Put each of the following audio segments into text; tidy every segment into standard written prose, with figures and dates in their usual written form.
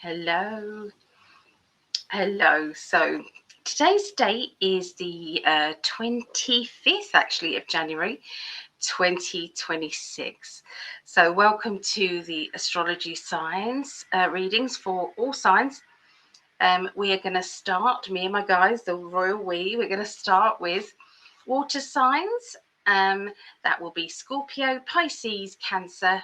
Hello. So today's date is the 25th, actually, of January 2026. So welcome to the astrology signs readings for all signs. We are going to start, me and my guys, the royal we're going to start with water signs. That will be Scorpio, Pisces, Cancer.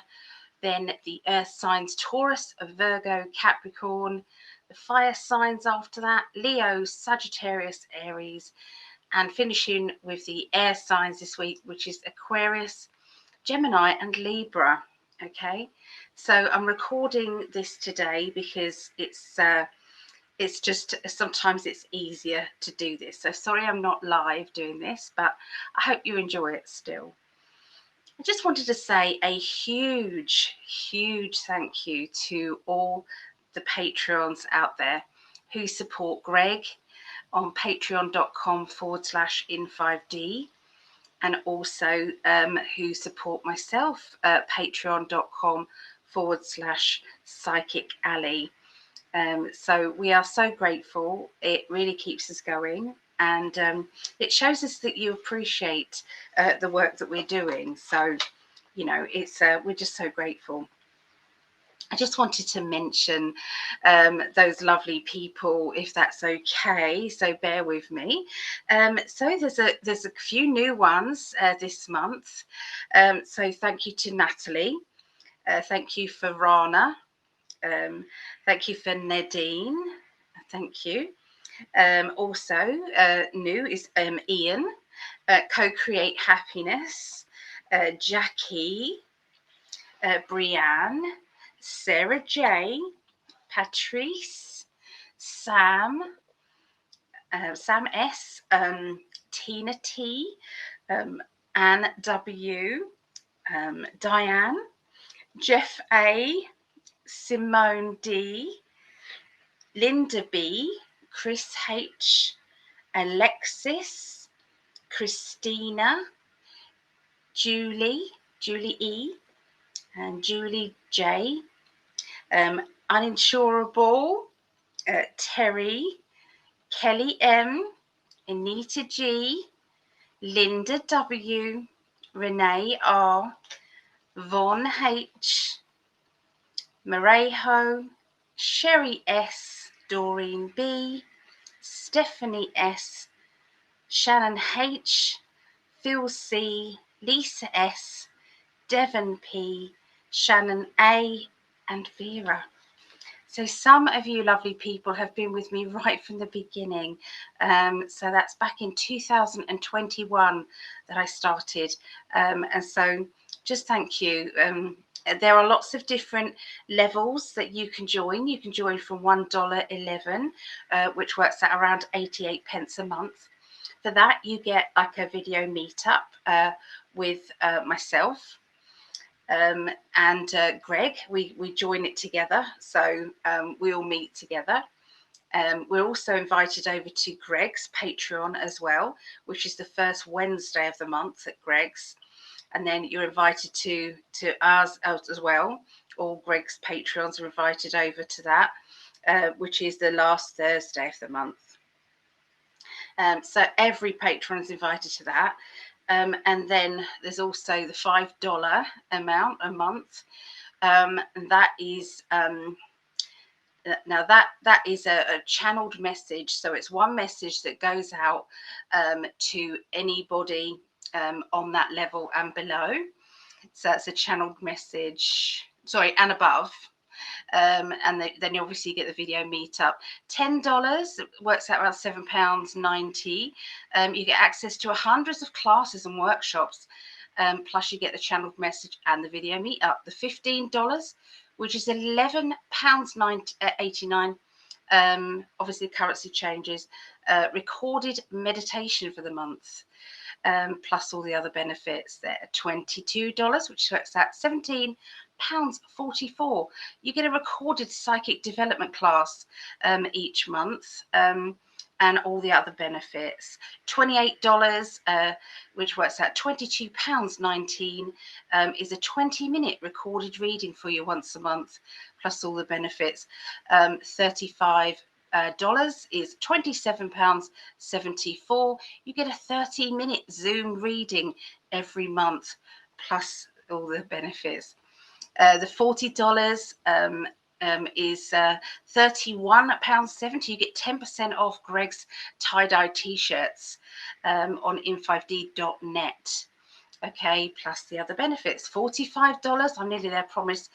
Then the earth signs Taurus, Virgo, Capricorn. The fire signs after that Leo, Sagittarius, Aries. And finishing with the air signs this week, which is Aquarius, Gemini, and Libra. Okay, so I'm recording this today because it's just sometimes it's easier to do this. So sorry I'm not live doing this, but I hope you enjoy it still. I just wanted to say a huge thank you to all the Patreons out there who support Gregg on patreon.com/in5d, and also who support myself at patreon.com/psychic alley. So we are so grateful. It really keeps us going, and it shows us that you appreciate the work that we're doing. So, you know, it's we're just so grateful. I just wanted to mention those lovely people, if that's okay. So bear with me. So there's a few new ones this month. So thank you to Natalie. Thank you for Rana. Thank you for Nadine. Thank you. Also, new is Ian, Co-Create Happiness, Jackie, Brianne, Sarah J, Patrice, Sam, Sam S, Tina T, Anne W, Diane, Jeff A, Simone D, Linda B, Chris H, Alexis, Christina, Julie E, and Julie J, Uninsurable, Terry, Kelly M, Anita G, Linda W, Renee R, Von H, Marejo, Sherry S, Doreen B, Stephanie S, Shannon H, Phil C, Lisa S, Devon P, Shannon A, and Vera. So some of you lovely people have been with me right from the beginning. So that's back in 2021 that I started. And so just thank you. There are lots of different levels that you can join. You can join from $1.11, which works out around 88 pence a month. For that, you get like a video meetup with myself and Gregg. We join it together, so we all meet together. We're also invited over to Gregg's Patreon as well, which is the first Wednesday of the month at Gregg's, and then you're invited to ours as well. All Gregg's Patreons are invited over to that, which is the last Thursday of the month. So every patron is invited to that. And then there's also the $5 amount a month. And that is now that is a channeled message. So it's one message that goes out to anybody on that level and below. So it's a channeled message, sorry, and above. And then you obviously get the video meetup. $10 works out around £7.90. You get access to hundreds of classes and workshops, plus you get the channeled message and the video meetup. The $15, which is £11.89. Obviously, the currency changes. Recorded meditation for the month. Plus all the other benefits there. $22, which works out £17.44. You get a recorded psychic development class each month, and and all the other benefits. $28, which works out £22.19, is a 20-minute recorded reading for you once a month, plus all the benefits. $35 is £27.74. You get a 30-minute Zoom reading every month, plus all the benefits. The $40 is £31.70. You get 10% off Gregg's tie-dye t-shirts on in5d.net. Okay, plus the other benefits. $45, I'm nearly there, promise.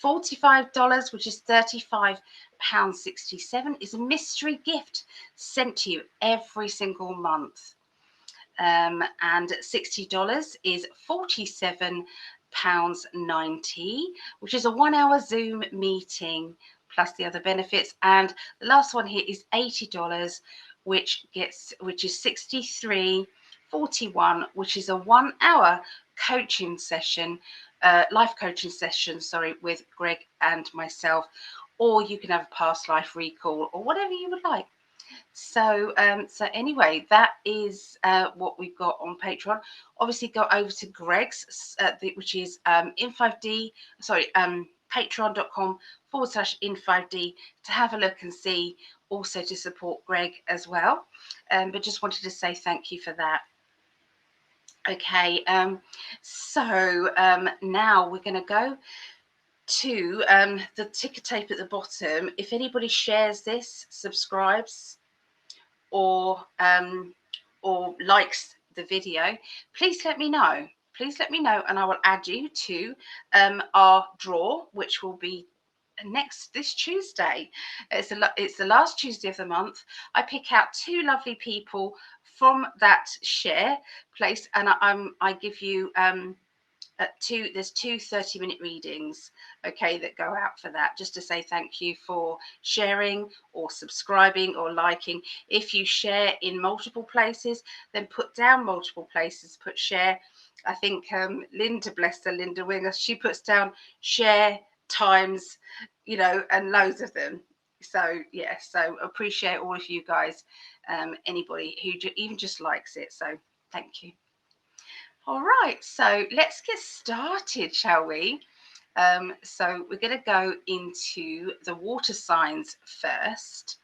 $45, which is £35.67, is a mystery gift sent to you every single month. And $60 is £47.90, which is a 1-hour Zoom meeting plus the other benefits. And the last one here is $80, which is $63.41, which is a 1-hour coaching session, life coaching session, with Gregg and myself, or you can have a past life recall or whatever you would like. So anyway, that is what we've got on Patreon. Obviously, go over to Gregg's, which is patreon.com/in5d to have a look and see, also to support Gregg as well. But just wanted to say thank you for that. Okay, so now we're going to go to the ticker tape at the bottom. If anybody shares this, subscribes, or likes the video, please let me know. Please let me know, and I will add you to our draw, which will be this Tuesday. It's the last Tuesday of the month. I pick out 2 lovely people from that share place, and I give you there's 2 30-minute readings, okay, that go out for that, just to say thank you for sharing or subscribing or liking. If you share in multiple places, then put down multiple places, put share. I think Linda, bless her, Linda Winger, she puts down share times, and loads of them. So yeah, so appreciate all of you guys, anybody who even just likes it, so thank you. All right, so let's get started, shall we? So we're going to go into the water signs first.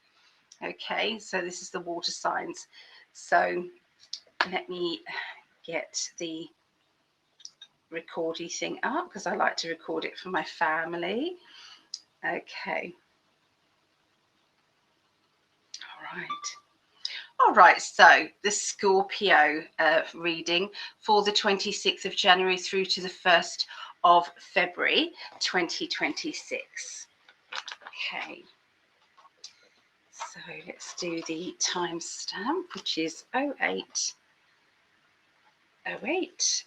Okay, so this is the water signs. So let me get the recordy thing up, because I like to record it for my family. Okay. All right, so the Scorpio reading for the 26th of January through to the 1st of February 2026. Okay, so let's do the timestamp, which is 0808.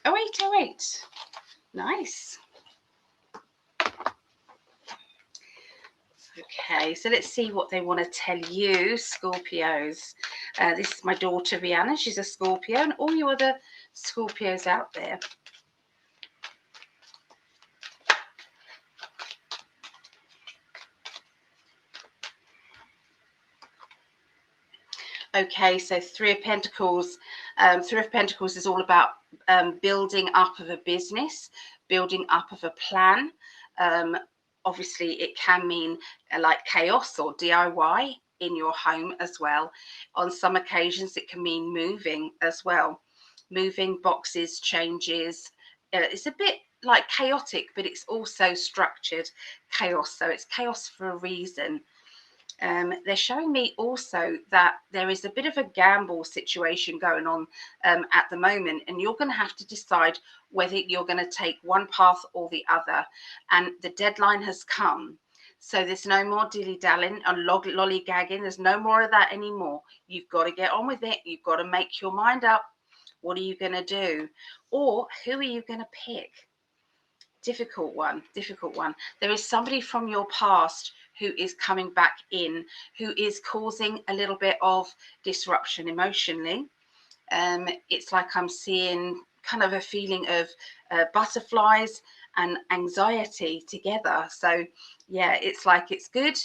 Nice. Okay, so let's see what they want to tell you, Scorpios. This is my daughter, Rihanna. She's a Scorpio, and all you other Scorpios out there. Okay, so Three of Pentacles. Three of Pentacles is all about building up of a business, building up of a plan. Obviously, it can mean like chaos or DIY in your home as well. On some occasions, it can mean moving as well. Moving, boxes, changes. It's a bit like chaotic, but it's also structured chaos. So it's chaos for a reason. They're showing me also that there is a bit of a gamble situation going on at the moment, and you're going to have to decide whether you're going to take one path or the other. And the deadline has come. So there's no more dilly-dallying and lollygagging. There's no more of that anymore. You've got to get on with it. You've got to make your mind up. What are you going to do? Or who are you going to pick? Difficult one. There is somebody from your past who is coming back in, who is causing a little bit of disruption emotionally. It's like I'm seeing kind of a feeling of butterflies and anxiety together. So yeah, it's like it's good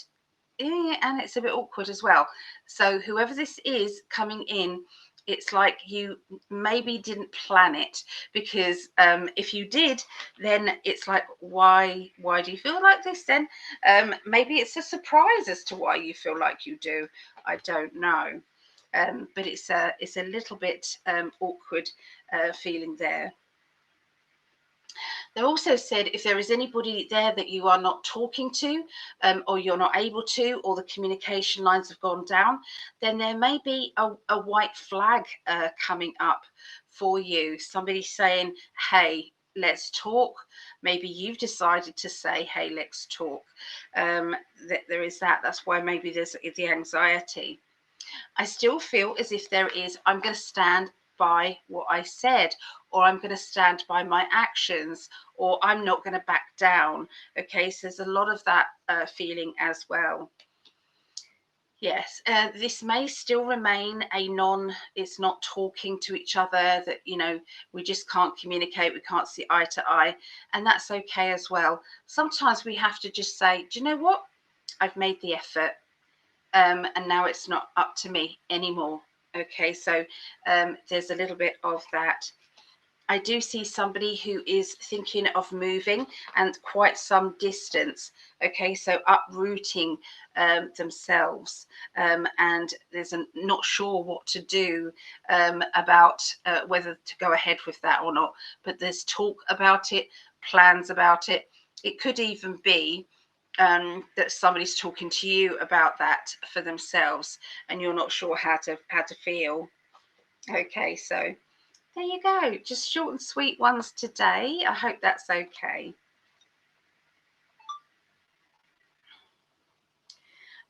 and it's a bit awkward as well. So whoever this is coming in, it's like you maybe didn't plan it, because if you did, then it's like, why do you feel like this then? Maybe it's a surprise as to why you feel like you do. I don't know. But it's a little bit awkward feeling there. They also said if there is anybody there that you are not talking to, or you're not able to, or the communication lines have gone down, then there may be a white flag coming up for you. Somebody saying, hey, let's talk. Maybe you've decided to say, hey, let's talk. There is that. That's why maybe there's the anxiety. I still feel as if there is, I'm going to stand by what I said, or I'm going to stand by my actions, or I'm not going to back down. Okay, so there's a lot of that feeling as well. Yes, this may still remain it's not talking to each other, that, we just can't communicate, we can't see eye to eye, and that's okay as well. Sometimes we have to just say, do you know what? I've made the effort. And now it's not up to me anymore. Okay, so there's a little bit of that. I do see somebody who is thinking of moving, and quite some distance. Okay, so uprooting themselves, and there's not sure what to do about whether to go ahead with that or not. But there's talk about it, plans about it. It could even be that somebody's talking to you about that for themselves, and you're not sure how to feel. Okay, so there you go. Just short and sweet ones today. I hope that's okay.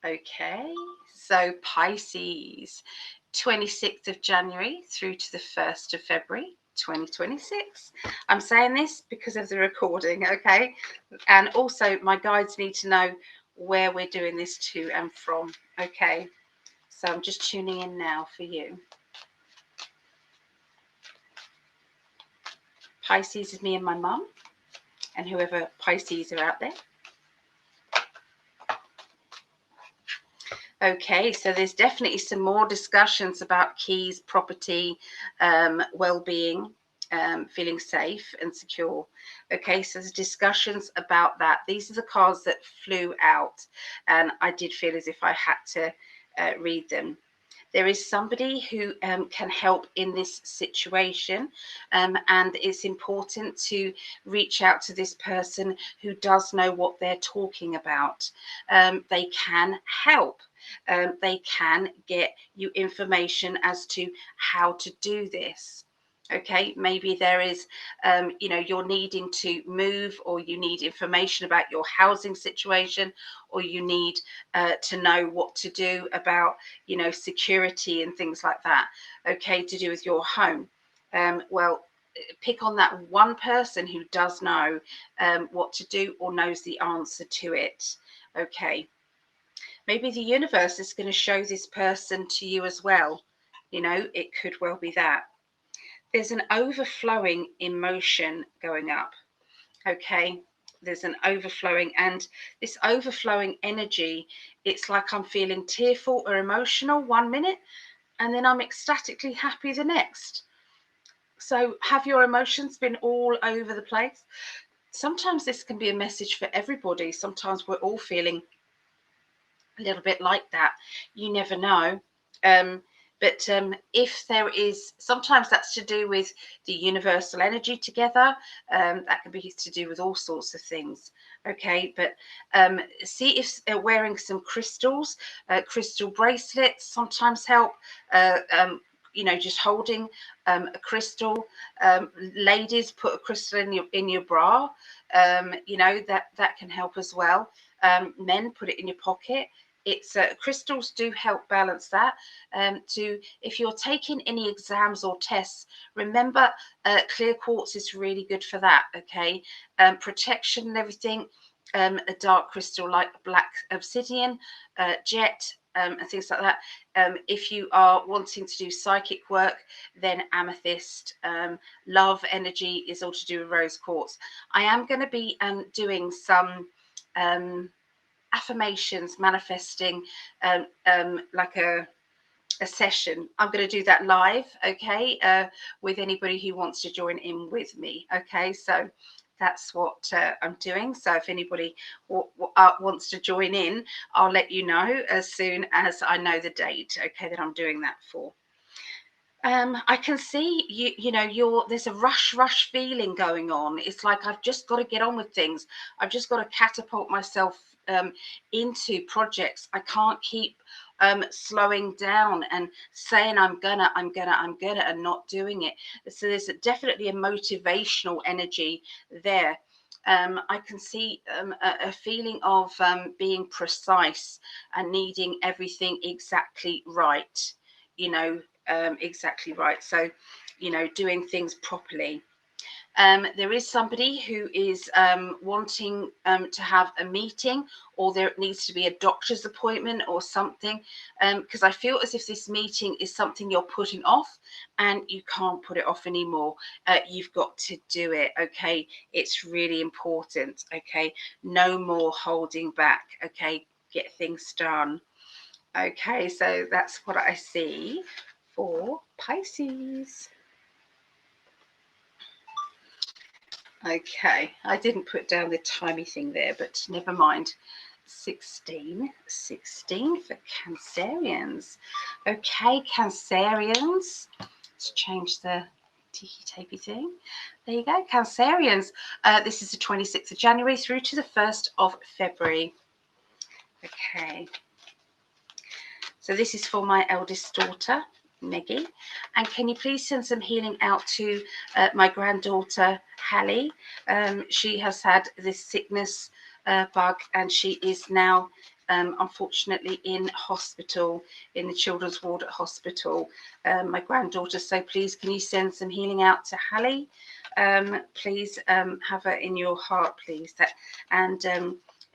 Okay, so Pisces, 26th of January through to the 1st of February 2026. I'm saying this because of the recording, okay? And also my guides need to know where we're doing this to and from, okay? So I'm just tuning in now for you. Pisces is me and my mum, and whoever Pisces are out there. Okay, so there's definitely some more discussions about keys, property, well-being, feeling safe and secure. Okay, so there's discussions about that. These are the cards that flew out, and I did feel as if I had to read them. There is somebody who can help in this situation, and it's important to reach out to this person who does know what they're talking about. They can help. They can get you information as to how to do this. Okay, maybe there is, you're needing to move, or you need information about your housing situation, or you need to know what to do about, security and things like that. Okay, to do with your home. Well, pick on that one person who does know what to do, or knows the answer to it. Okay. Maybe the universe is going to show this person to you as well. It could well be that. There's an overflowing emotion going up. Okay, there's an overflowing, and this overflowing energy, it's like I'm feeling tearful or emotional 1 minute, and then I'm ecstatically happy the next. So have your emotions been all over the place? Sometimes this can be a message for everybody. Sometimes we're all feeling a little bit like that. You never know. But if there is, sometimes that's to do with the universal energy together. That can be to do with all sorts of things. Okay, but see if wearing some crystals, crystal bracelets sometimes help. Just holding a crystal. Ladies, put a crystal in your bra. That can help as well. Men, put it in your pocket. It's crystals do help balance that. If you're taking any exams or tests, remember clear quartz is really good for that. Okay, protection and everything. A dark crystal like black obsidian, jet, and things like that. If you are wanting to do psychic work, then amethyst. Love energy is all to do with rose quartz. I am going to be doing some affirmations, manifesting, like a session. I'm going to do that live, okay, with anybody who wants to join in with me. Okay, so that's what I'm doing. So if anybody wants to join in, I'll let you know as soon as I know the date, okay, that I'm doing that for. I can see there's a rush feeling going on. It's like I've just got to get on with things. I've just got to catapult myself into projects. I can't keep slowing down and saying I'm gonna and not doing it. So there's definitely a motivational energy there. I can see a feeling of being precise and needing everything exactly right. Exactly right. So, doing things properly. There is somebody who is wanting to have a meeting, or there needs to be a doctor's appointment or something, because I feel as if this meeting is something you're putting off and you can't put it off anymore. You've got to do it. Okay, it's really important. Okay, no more holding back. Okay, get things done. Okay, so that's what I see for Pisces. Okay, I didn't put down the timey thing there, but never mind. 16 for Cancerians. Okay, Cancerians. Let's change the ticky tapey thing. There you go, Cancerians. This is the 26th of January through to the 1st of February. Okay. So this is for my eldest daughter, Meggie. And can you please send some healing out to my granddaughter, Hallie? She has had this sickness bug, and she is now, unfortunately, in hospital, in the children's ward at hospital, my granddaughter. So please, can you send some healing out to Hallie? Please have her in your heart, please.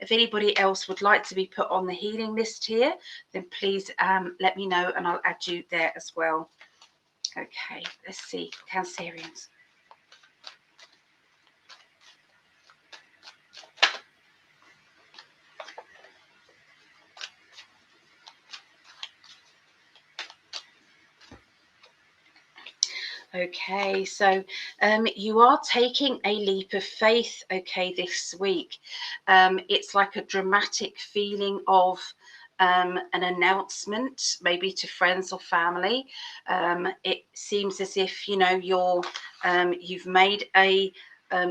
If anybody else would like to be put on the healing list here, then please let me know and I'll add you there as well. Okay, let's see, Cancerians. Okay, so you are taking a leap of faith, okay, this week. It's like a dramatic feeling of an announcement, maybe to friends or family. It seems as if, you've made a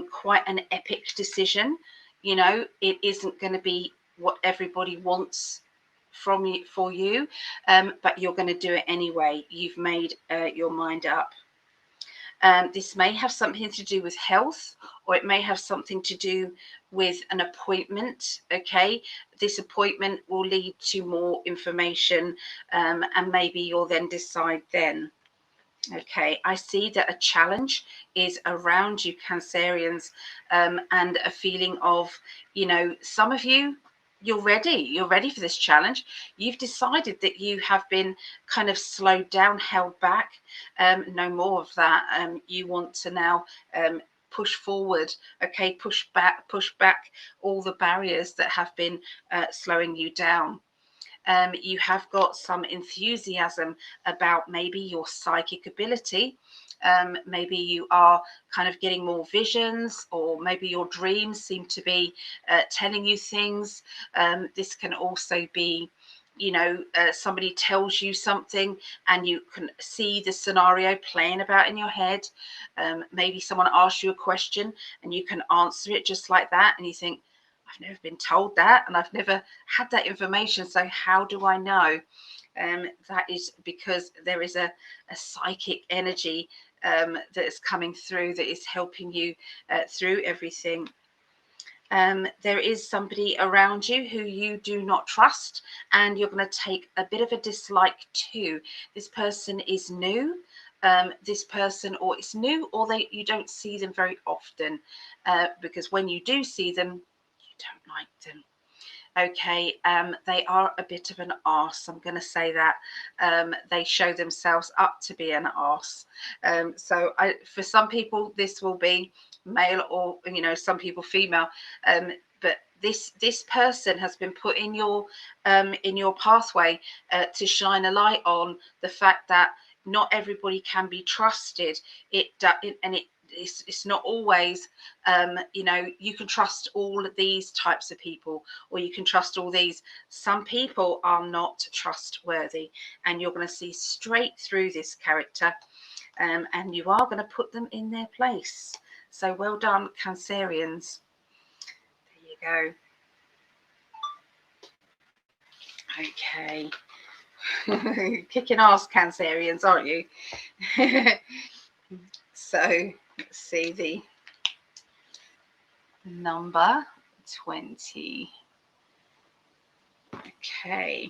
quite an epic decision. It isn't going to be what everybody wants from you for you, but you're going to do it anyway. You've made your mind up. This may have something to do with health, or it may have something to do with an appointment. Okay, this appointment will lead to more information, and maybe you'll then decide then. Okay, I see that a challenge is around you, Cancerians, and a feeling of, some of you, you're ready for this challenge. You've decided that you have been kind of slowed down, held back. No more of that. You want to now push forward. Okay, push back all the barriers that have been slowing you down. You have got some enthusiasm about maybe your psychic ability. Maybe you are kind of getting more visions, or maybe your dreams seem to be telling you things. This can also be, somebody tells you something and you can see the scenario playing about in your head. Maybe someone asks you a question and you can answer it just like that, and you think, I've never been told that, and I've never had that information, so how do I know? That is because there is a psychic energy that is coming through, that is helping you through everything. There is somebody around you who you do not trust, and you're going to take a bit of a dislike to. This person is new. This person, or it's new, or you don't see them very often, because when you do see them, don't like them. Okay, they are a bit of an arse. I'm going to say that. They show themselves up to be an arse. For some people, this will be male, or some people female. but this person has been put in your pathway to shine a light on the fact that not everybody can be trusted. It's not always, you can trust all of these types of people, or you can trust all these. Some people are not trustworthy, and you're going to see straight through this character, and you are going to put them in their place. So well done, Cancerians. There you go. Okay. Kicking ass, Cancerians, aren't you? So let's see the number 20. Okay.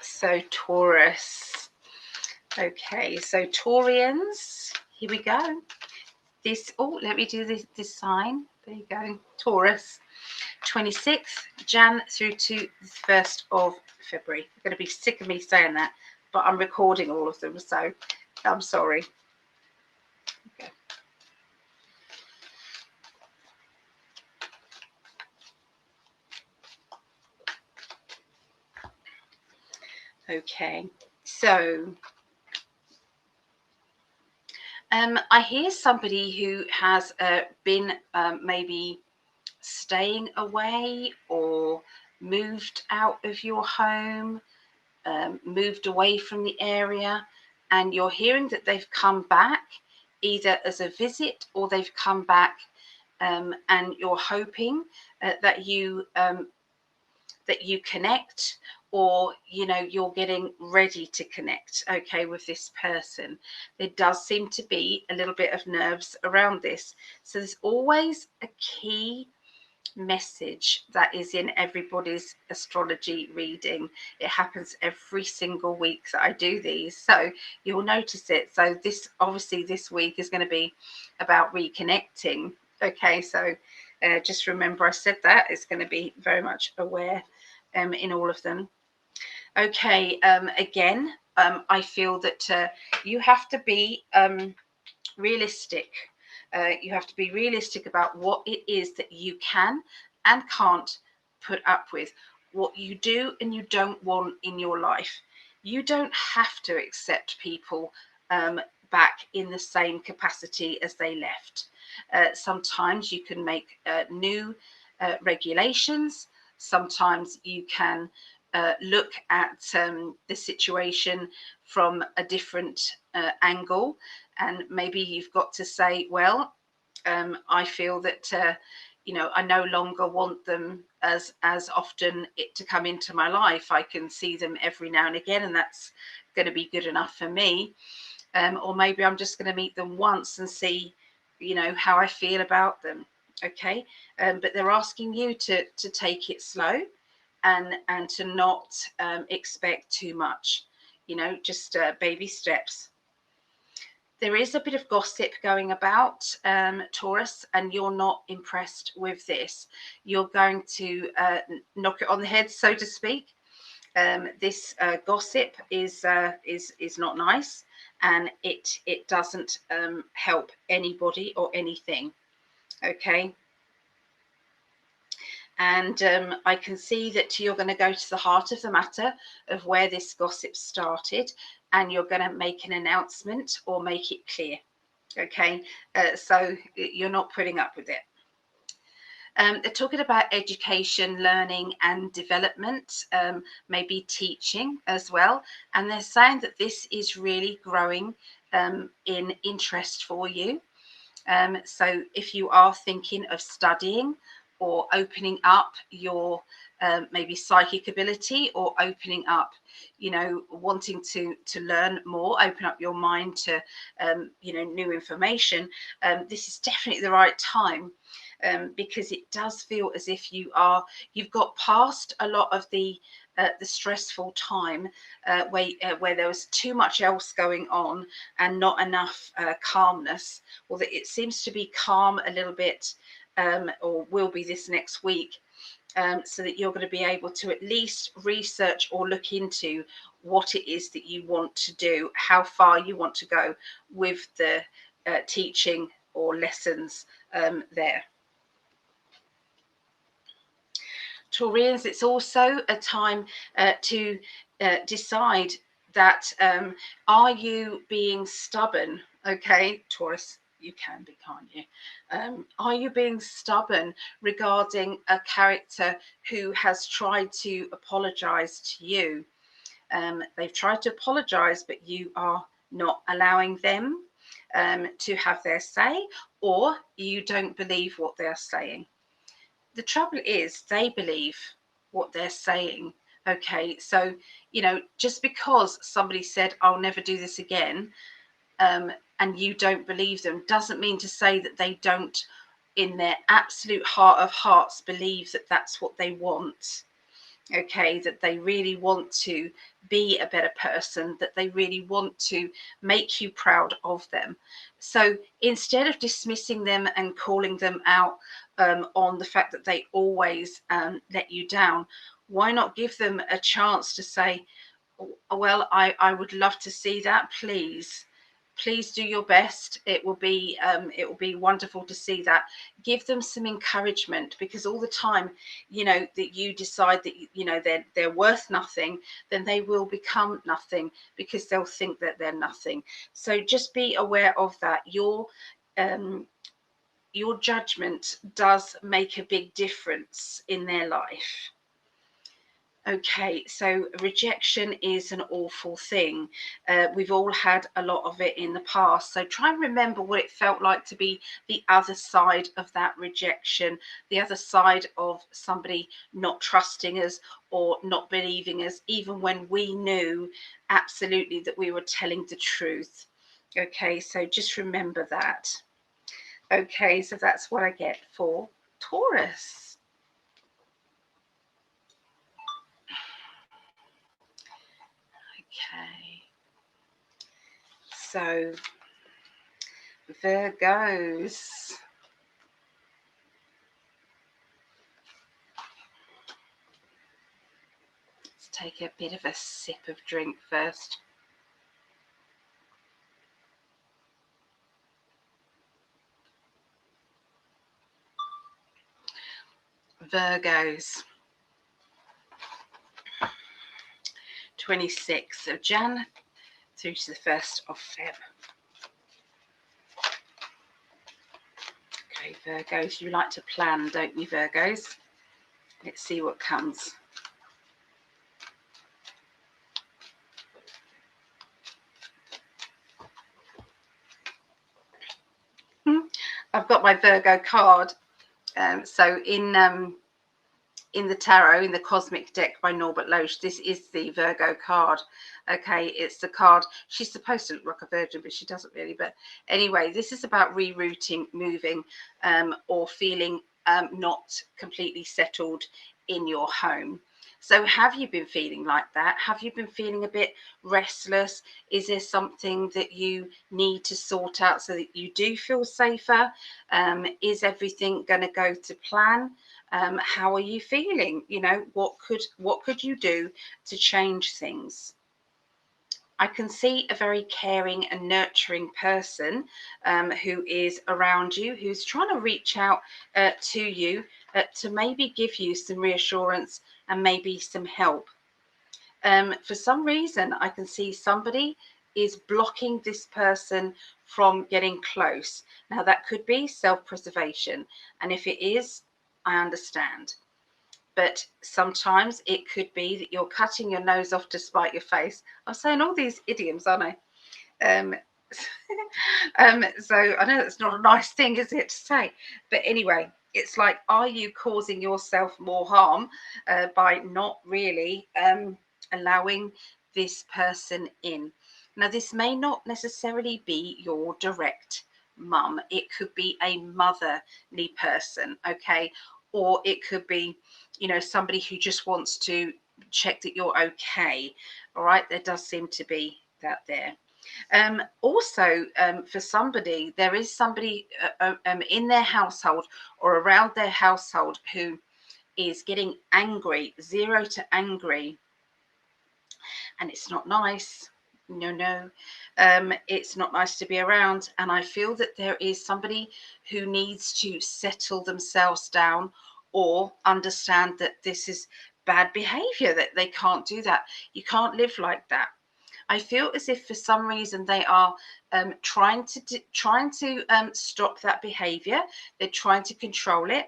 So Taurus. Okay, so Taurians, here we go. Let me do this sign. There you go. Taurus. 26th Jan through to the 1st of February. You're going to be sick of me saying that, but I'm recording all of them, so I'm sorry. Okay. Okay, so I hear somebody who has been maybe staying away or moved out of your home, moved away from the area, and you're hearing that they've come back either as a visit or they've come back, and you're hoping that you connect, or you're getting ready to connect, okay, with this person. There does seem to be a little bit of nerves around this, so there's always a key message that is in everybody's astrology reading. It happens every single week that I do these, so you'll notice it. So this week is going to be about reconnecting, okay? So just remember I said that it's going to be very much aware in all of them. Okay, again, I feel that you have to be realistic. You have to be realistic about what it is that you can and can't put up with, what you do and you don't want in your life. You don't have to accept people back in the same capacity as they left. Sometimes you can make new regulations. Sometimes you can look at the situation from a different angle, and maybe you've got to say, well, I feel that I no longer want them as often to come into my life. I can see them every now and again, and that's going to be good enough for me. Or maybe I'm just going to meet them once and see how I feel about them. Okay, but they're asking you to take it slow, and to not expect too much, just baby steps. There is a bit of gossip going about, Taurus, and you're not impressed with this. You're going to knock it on the head, so to speak. This gossip is not nice, and it doesn't help anybody or anything. Okay. And I can see that you're going to go to the heart of the matter of where this gossip started, and you're going to make an announcement or make it clear. Okay, so you're not putting up with it. They're talking about education, learning and development, maybe teaching as well. And they're saying that this is really growing in interest for you. So if you are thinking of studying or opening up your maybe psychic ability, or opening up, wanting to learn more, open up your mind to, new information, this is definitely the right time, because it does feel as if you've got past a lot of the stressful time where there was too much else going on and not enough calmness. Well, it seems to be calm a little bit, or will be this next week, so that you're going to be able to at least research or look into what it is that you want to do, how far you want to go with the teaching or lessons there. Taurians, it's also a time to decide that are you being stubborn? Okay, Taurus, you can be, can't you? Are you being stubborn regarding a character who has tried to apologize to you? They've tried to apologize, but you are not allowing them to have their say, or you don't believe what they're saying. The trouble is they believe what they're saying. Okay, so just because somebody said I'll never do this again, and you don't believe them, doesn't mean to say that they don't, in their absolute heart of hearts, believe that that's what they want. Okay, that they really want to be a better person, that they really want to make you proud of them. So instead of dismissing them and calling them out on the fact that they always let you down, why not give them a chance to say, well, I would love to see that. Please do your best. It will be wonderful to see that. Give them some encouragement, because all the time, that you decide that they're worth nothing, then they will become nothing, because they'll think that they're nothing. So just be aware of that. Your judgment does make a big difference in their life. Okay, so rejection is an awful thing. We've all had a lot of it in the past. So try and remember what it felt like to be the other side of that rejection, the other side of somebody not trusting us or not believing us, even when we knew absolutely that we were telling the truth. Okay, so just remember that. Okay, so that's what I get for Taurus. Okay, so Virgos. Let's take a bit of a sip of drink first. Virgos. 26th of Jan through to the 1st of Feb. Okay, Virgos, you like to plan, don't you, Virgos? Let's see what comes. I've got my Virgo card. So in the tarot, in the cosmic deck by Norbert Loesch, this is the Virgo card. Okay, it's the card. She's supposed to look like a virgin, but she doesn't really. But anyway, this is about rerouting, moving, or feeling not completely settled in your home. So have you been feeling like that? Have you been feeling a bit restless? Is there something that you need to sort out so that you do feel safer? Is everything going to go to plan? How are you feeling? What could you do to change things? I can see a very caring and nurturing person who is around you, who's trying to reach out to you to maybe give you some reassurance and maybe some help. For some reason, I can see somebody is blocking this person from getting close. Now, that could be self-preservation. And if it is, I understand. But sometimes it could be that you're cutting your nose off to spite your face. I'm saying all these idioms, aren't I? So I know that's not a nice thing, is it, to say? But anyway, it's like, are you causing yourself more harm by not really allowing this person in? Now, this may not necessarily be your direct mum. It could be a motherly person, okay? Or it could be, somebody who just wants to check that you're okay. All right, there does seem to be that there. Also, for somebody, there is somebody in their household or around their household who is getting angry, 0 to angry, and it's not nice. No, it's not nice to be around. And I feel that there is somebody who needs to settle themselves down, or understand that this is bad behavior, that they can't do that. You can't live like that. I feel as if for some reason they are trying to stop that behavior. They're trying to control it.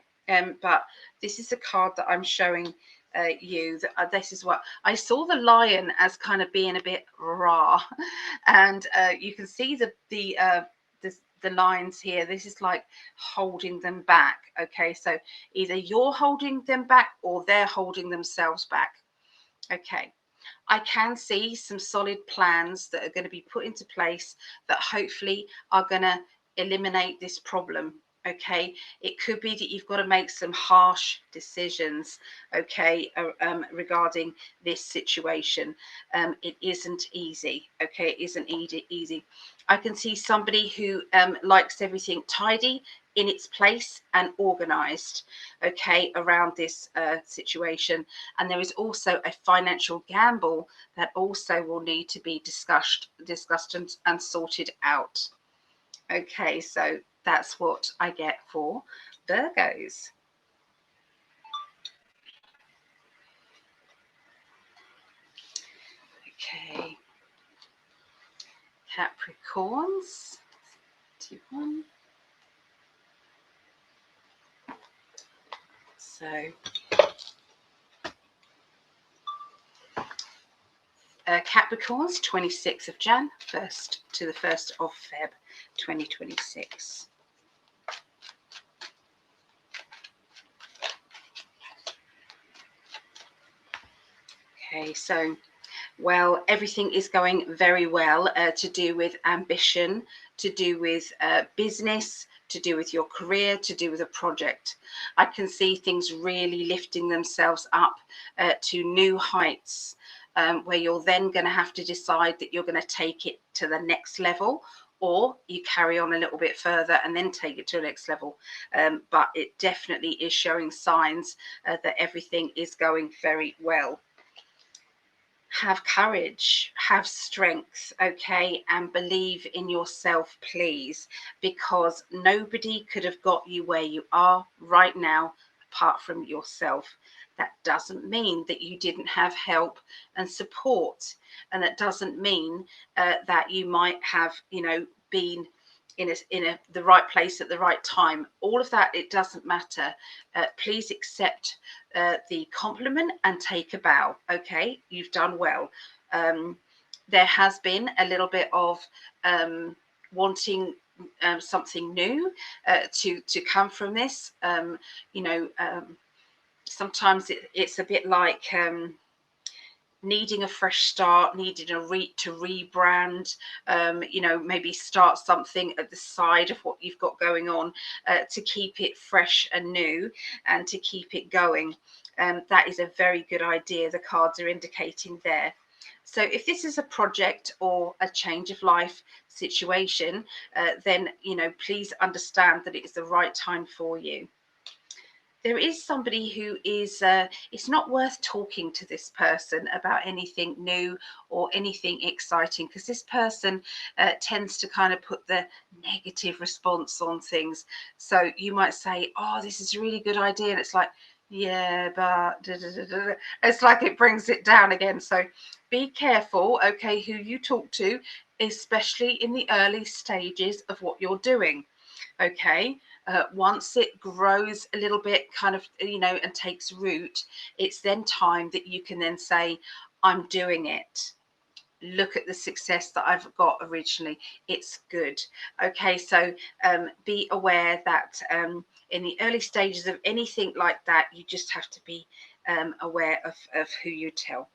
But this is a card that I'm showing you. That this is what I saw the lion as kind of being a bit raw, and you can see the lines here. This is like holding them back. Okay, so either you're holding them back or they're holding themselves back. Okay. I can see some solid plans that are going to be put into place that hopefully are going to eliminate this problem. Okay, it could be that you've got to make some harsh decisions, okay, regarding this situation. It isn't easy. Okay, it isn't easy. I can see somebody who likes everything tidy, in its place and organized, okay, around this situation. And there is also a financial gamble that also will need to be discussed and sorted out. Okay, so that's what I get for Virgos. Okay, Capricorns, 2-1. So Capricorns, 26th of Jan, 1st to the 1st of Feb, 2026. Okay, so, well, everything is going very well to do with ambition, to do with business, to do with your career, to do with a project. I can see things really lifting themselves up to new heights, where you're then going to have to decide that you're going to take it to the next level, or you carry on a little bit further and then take it to the next level. But it definitely is showing signs that everything is going very well. Have courage, have strength, okay, and believe in yourself, please, because nobody could have got you where you are right now apart from yourself. That doesn't mean that you didn't have help and support, and that doesn't mean that you might have, been in the right place at the right time. All of that, it doesn't matter. Please accept the compliment and take a bow. Okay, you've done well. There has been a little bit of wanting something new to come from this. Sometimes it's a bit like needing a fresh start, needing to rebrand, maybe start something at the side of what you've got going on to keep it fresh and new and to keep it going. That is a very good idea. The cards are indicating there. So if this is a project or a change of life situation, then, please understand that it is the right time for you. There is somebody who is, it's not worth talking to this person about anything new or anything exciting, because this person tends to kind of put the negative response on things. So you might say, oh, this is a really good idea. And it's like, yeah, but it's like it brings it down again. So be careful, okay, who you talk to, especially in the early stages of what you're doing. Okay, once it grows a little bit kind of, and takes root, it's then time that you can then say, I'm doing it. Look at the success that I've got originally. It's good. Okay, so be aware that in the early stages of anything like that, you just have to be aware of who you tell.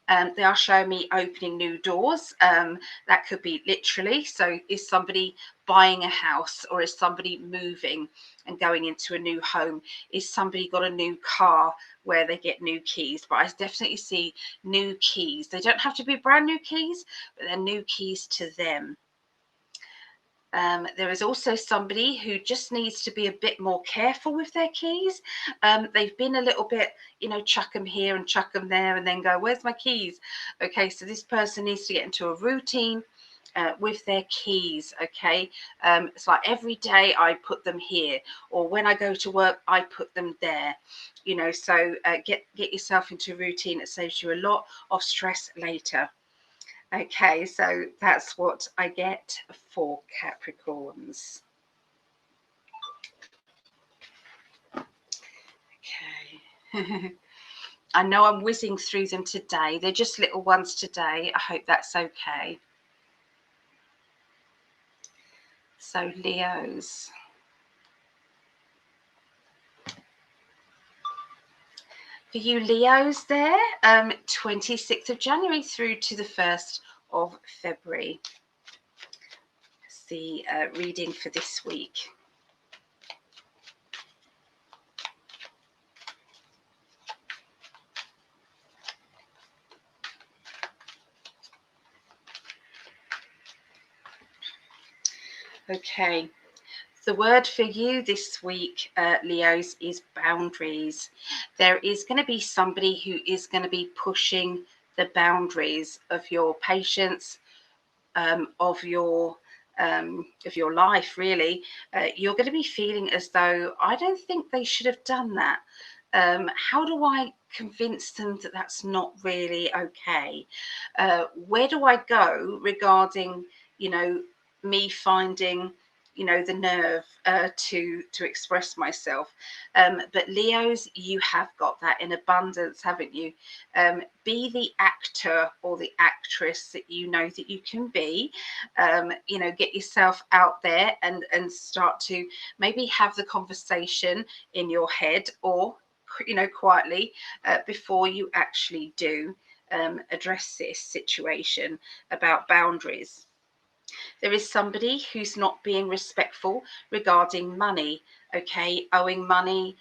They are showing me opening new doors. That could be literally. So is somebody buying a house, or is somebody moving and going into a new home? Is somebody got a new car where they get new keys? But I definitely see new keys. They don't have to be brand new keys, but they're new keys to them. There is also somebody who just needs to be a bit more careful with their keys. They've been a little bit, chuck them here and chuck them there and then go, where's my keys? Okay, so this person needs to get into a routine with their keys. Okay, it's like every day I put them here, or when I go to work I put them there. You know, so get yourself into a routine. It saves you a lot of stress later. Okay, so that's what I get for Capricorns. Okay. I know I'm whizzing through them today. They're just little ones today. I hope that's okay. So Leos. For you Leos there, 26th of January through to the 1st of February. It's the reading for this week. Okay, the word for you this week, Leos, is boundaries. There is going to be somebody who is going to be pushing the boundaries of your patience, of your life. Really, you're going to be feeling as though, I don't think they should have done that. How do I convince them that that's not really okay? Where do I go regarding, you know, me finding, you know, the nerve to express myself? But Leos, you have got that in abundance, haven't you? Be the actor or the actress that you know that you can be. You know, get yourself out there and start to maybe have the conversation in your head, or, you know, quietly, before you actually do address this situation about boundaries. There is somebody who's not being respectful regarding money. Okay, owing money,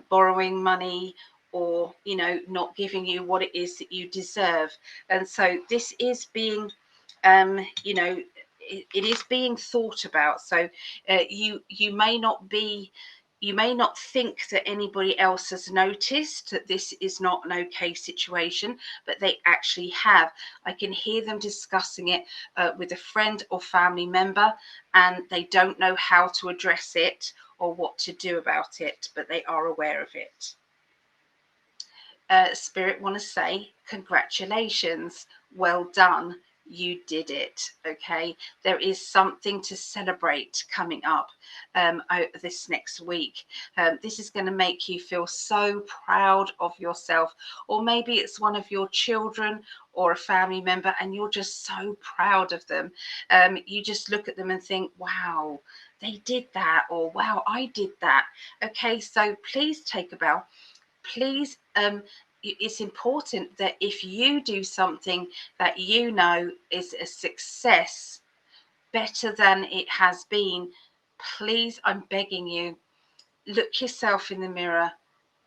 borrowing money, or, you know, not giving you what it is that you deserve. And so this is being, you know, it is being thought about. So you may not be, you may not think that anybody else has noticed that this is not an okay situation, but they actually have. I can hear them discussing it with a friend or family member, and they don't know how to address it or what to do about it, but they are aware of it. Spirit want to say congratulations, well done, you did it. Okay, there is something to celebrate coming up this next week. This is going to make you feel so proud of yourself, or maybe it's one of your children or a family member and you're just so proud of them. You just look at them and think, wow, they did that, or wow, I did that. Okay, so please take a bow. Please, it's important that if you do something that you know is a success, better than it has been, please, I'm begging you, look yourself in the mirror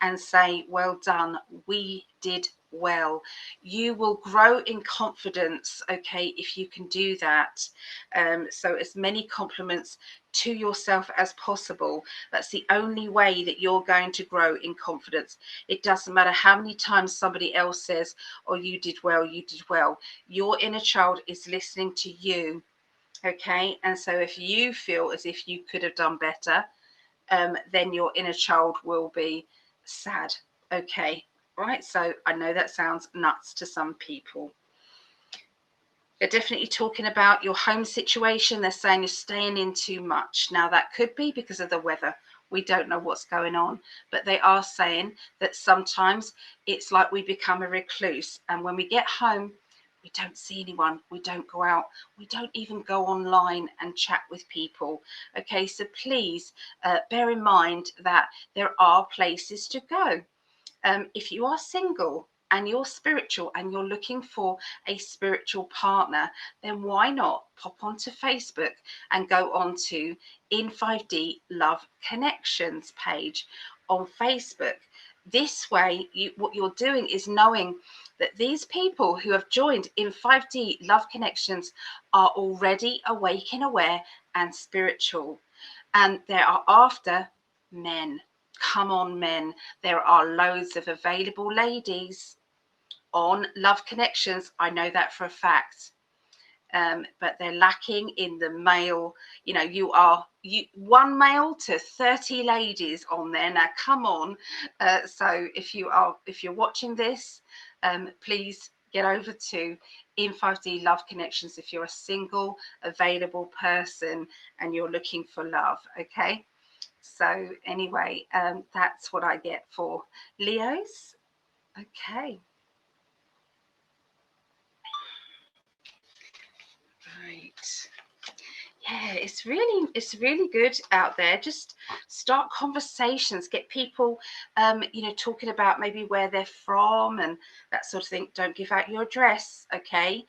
and say, well done, we did well. You will grow in confidence, okay, if you can do that. So as many compliments to yourself as possible. That's the only way that you're going to grow in confidence. It doesn't matter how many times somebody else says, oh, you did well, you did well. Your inner child is listening to you, okay? And so if you feel as if you could have done better, then your inner child will be sad. Okay, right? So I know that sounds nuts to some people. They're definitely talking about your home situation. They're saying you're staying in too much. Now, that could be because of the weather. We don't know what's going on, but they are saying that sometimes it's like we become a recluse. And when we get home, we don't see anyone. We don't go out. We don't even go online and chat with people. Okay, so please bear in mind that there are places to go. If you are single and you're spiritual and you're looking for a spiritual partner, then why not pop onto Facebook and go on to In 5D Love Connections page on Facebook. This way, what you're doing is knowing that these people who have joined In 5D Love Connections are already awake and aware and spiritual, and they are after men. Come on, men. There are loads of available ladies on Love Connections. I know that for a fact. but they're lacking in the male. You know, you one male to 30 ladies on there. Now, come on. So if you're watching this, please get over to in 5D Love Connections if you're a single available person and you're looking for love. Okay. So anyway, that's what I get for Leos. Okay. Right. Yeah, it's really good out there. Just start conversations, get people talking about maybe where they're from and that sort of thing. Don't give out your address, okay?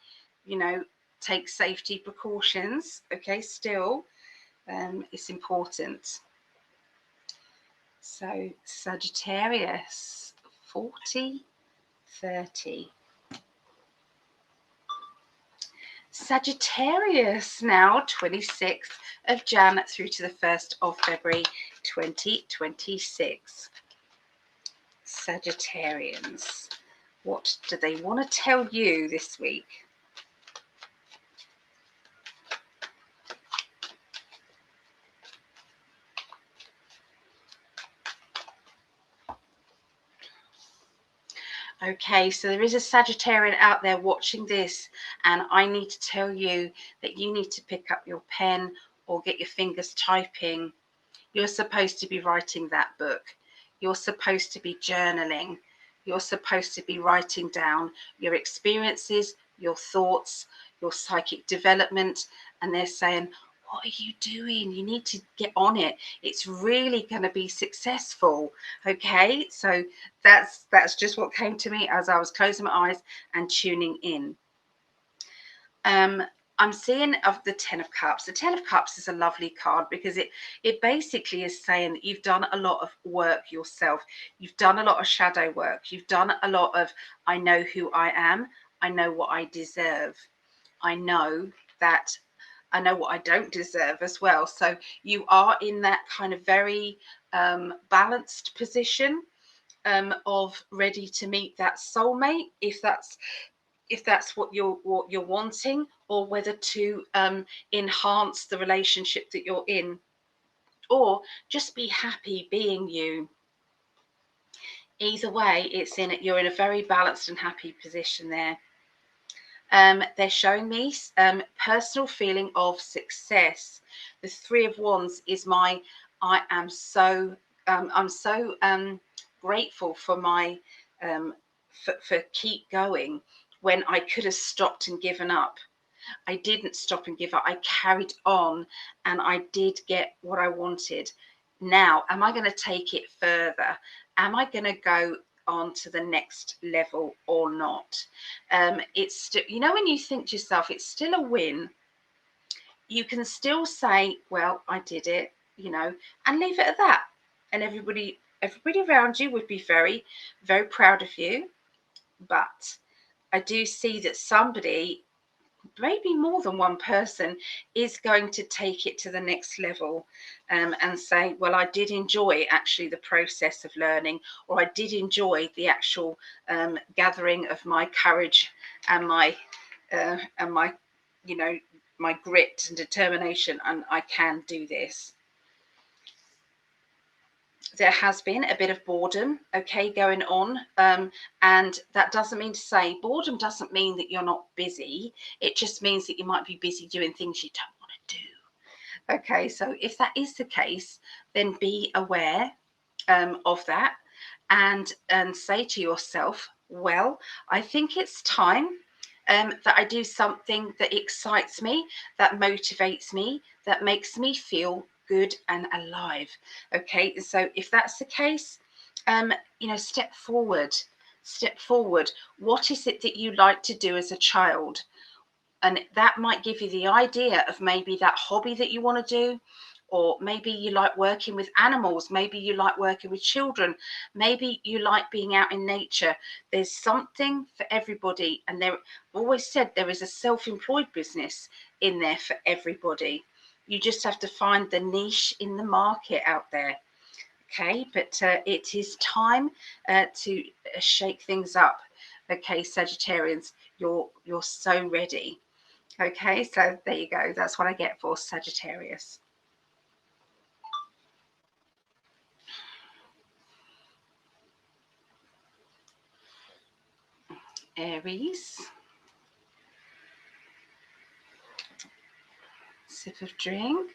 Take safety precautions, okay? Still, it's important. So Sagittarius, 40, 30. Sagittarius now, 26th of Jan through to the 1st of February 2026. Sagittarians, what do they want to tell you this week? Okay, so there is a Sagittarian out there watching this, and I need to tell you that you need to pick up your pen or get your fingers typing. You're supposed to be writing that book. You're supposed to be journaling. You're supposed to be writing down your experiences, your thoughts, your psychic development. And they're saying, what are you doing? You need to get on it. It's really going to be successful. Okay, so that's just what came to me as I was closing my eyes and tuning in. I'm seeing of the 10 of Cups. The 10 of Cups is a lovely card because it basically is saying that you've done a lot of work yourself. You've done a lot of shadow work. You've done a lot of, I know who I am. I know what I deserve. I know what I don't deserve as well. So you are in that kind of very balanced position of ready to meet that soulmate, if that's what you're wanting, or whether to enhance the relationship that you're in, or just be happy being you. Either way, you're in a very balanced and happy position there. They're showing me personal feeling of success. The 3 of Wands is I'm so grateful for my for keep going when I could have stopped and given up. I didn't stop and give up. I carried on and I did get what I wanted. Now, am I going to take it further? Am I going to go on to the next level or not? It's still, when you think to yourself, it's still a win. You can still say, well, I did it, and leave it at that. And everybody around you would be very, very proud of you. But I do see that somebody, maybe more than one person, is going to take it to the next level and say, well, I did enjoy actually the process of learning, or I did enjoy the actual gathering of my courage and my my grit and determination, and I can do this. There has been a bit of boredom, okay, going on. And that doesn't mean to say, boredom doesn't mean that you're not busy. It just means that you might be busy doing things you don't want to do. Okay, so if that is the case, then be aware of that and say to yourself, well, I think it's time that I do something that excites me, that motivates me, that makes me feel good and alive. Okay, so if that's the case, step forward. What is it that you like to do as a child? And that might give you the idea of maybe that hobby that you want to do, or maybe you like working with animals, maybe you like working with children, maybe you like being out in nature. There's something for everybody, and I've always said there is a self-employed business in there for everybody. You just have to find the niche in the market out there. Okay, but it is time to shake things up. Okay, Sagittarians, you're so ready. Okay, so there you go. That's what I get for Sagittarius. Aries. Sip of drink.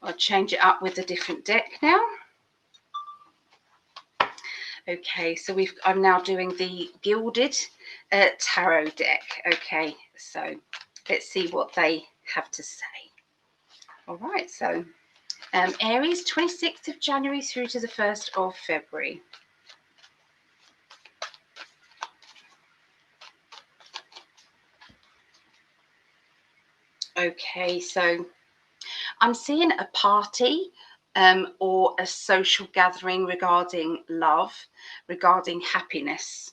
I'll change it up with a different deck now. Okay, so I'm now doing the Gilded Tarot deck. Okay, so let's see what they have to say. All right, so Aries, 26th of January through to the 1st of February. Okay, so I'm seeing a party or a social gathering regarding love, regarding happiness.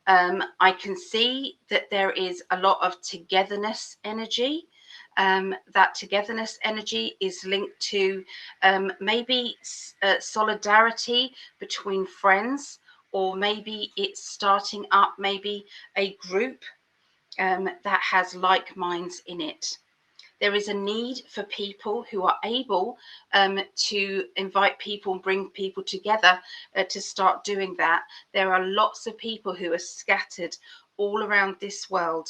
I can see that there is a lot of togetherness energy. That togetherness energy is linked to maybe solidarity between friends, or maybe it's starting up maybe a group that has like minds in it. There is a need for people who are able to invite people and bring people together to start doing that. There are lots of people who are scattered all around this world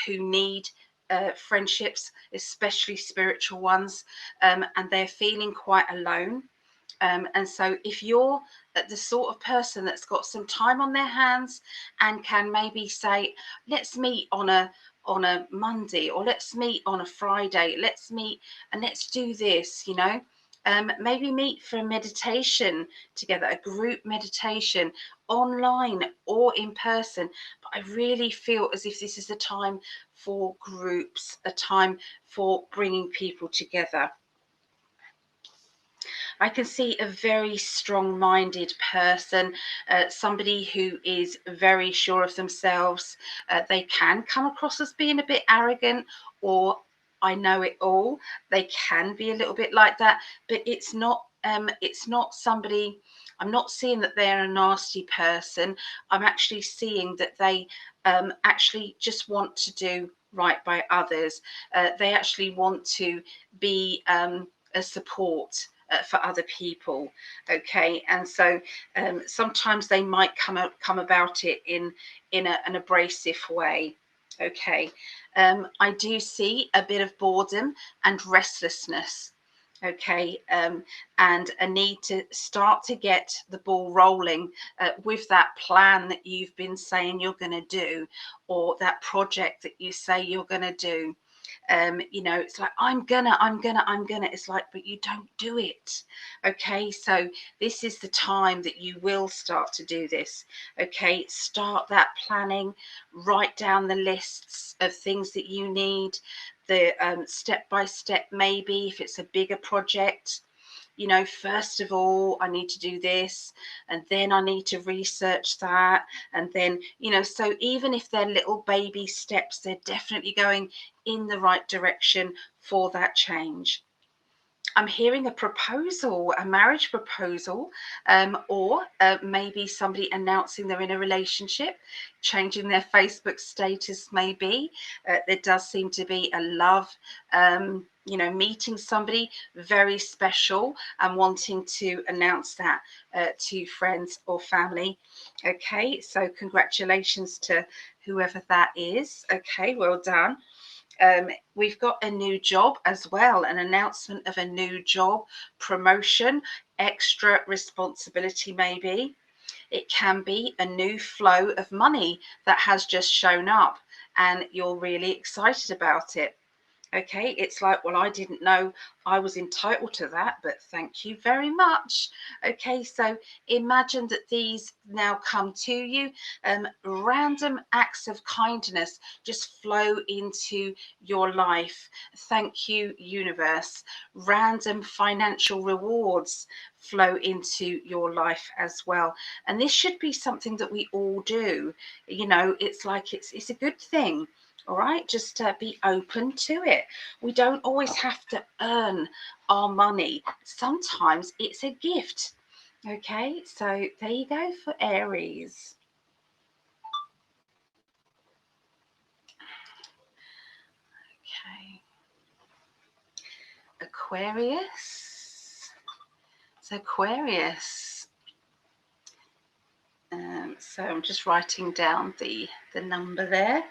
who need friendships, especially spiritual ones, and they're feeling quite alone. And so if you're the sort of person that's got some time on their hands and can maybe say, let's meet on a Monday, or let's meet on a Friday, let's meet and let's do this, maybe meet for a meditation together, a group meditation, online or in person. But I really feel as if this is a time for groups, a time for bringing people together. I can see a very strong-minded person, somebody who is very sure of themselves. They can come across as being a bit arrogant, or I know it all. They can be a little bit like that, but it's not. It's not somebody. I'm not seeing that they're a nasty person. I'm actually seeing that they actually just want to do right by others. They actually want to be a support for other people. Okay, and so sometimes they might come about it in an abrasive way. Okay, I do see a bit of boredom and restlessness. Okay, and a need to start to get the ball rolling with that plan that you've been saying you're going to do, or that project that you say you're going to do. It's like, I'm gonna. It's like, but you don't do it. Okay, so this is the time that you will start to do this. Okay, start that planning, write down the lists of things that you need, the step by step, maybe if it's a bigger project. First of all, I need to do this, and then I need to research that. And then, so even if they're little baby steps, they're definitely going in the right direction for that change. I'm hearing a proposal, a marriage proposal, or maybe somebody announcing they're in a relationship, changing their Facebook status, maybe. There does seem to be a love, meeting somebody very special and wanting to announce that to friends or family. Okay, so congratulations to whoever that is. Okay, well done. We've got a new job as well, an announcement of a new job, promotion, extra responsibility, maybe. It can be a new flow of money that has just shown up and you're really excited about it. Okay, it's like, well, I didn't know I was entitled to that, but thank you very much. Okay, so imagine that these now come to you. Random acts of kindness just flow into your life. Thank you, universe. Random financial rewards flow into your life as well. And this should be something that we all do. It's like it's a good thing. All right, just be open to it. We don't always have to earn earn our money. Sometimes it's a gift. Okay, so there you go for Aries. Okay. Aquarius. So Aquarius. So I'm just writing down the number there.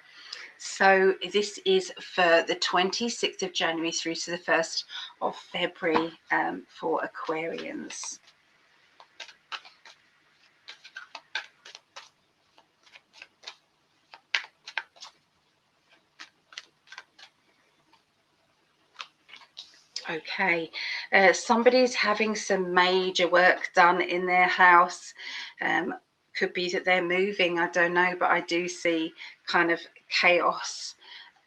So this is for the 26th of January through to the 1st of February for Aquarians. Okay, somebody's having some major work done in their house. Could be that they're moving, I don't know, but I do see kind of chaos.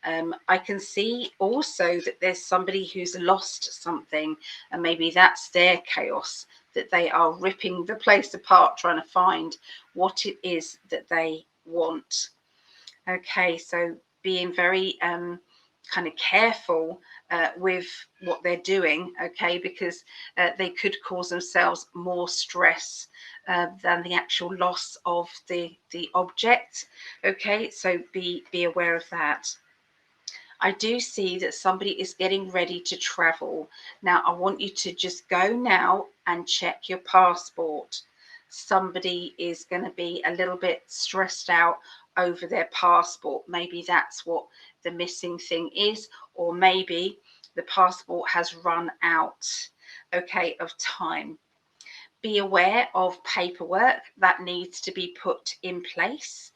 I can see also that there's somebody who's lost something, and maybe that's their chaos, that they are ripping the place apart, trying to find what it is that they want. Okay, so being very kind of careful with what they're doing, okay, because they could cause themselves more stress than the actual loss of the object. Okay, so be aware of that. I do see that somebody is getting ready to travel. Now, I want you to just go now and check your passport. Somebody is going to be a little bit stressed out over their passport. Maybe that's what the missing thing is, or maybe the passport has run out, okay, of time. Be aware of paperwork that needs to be put in place,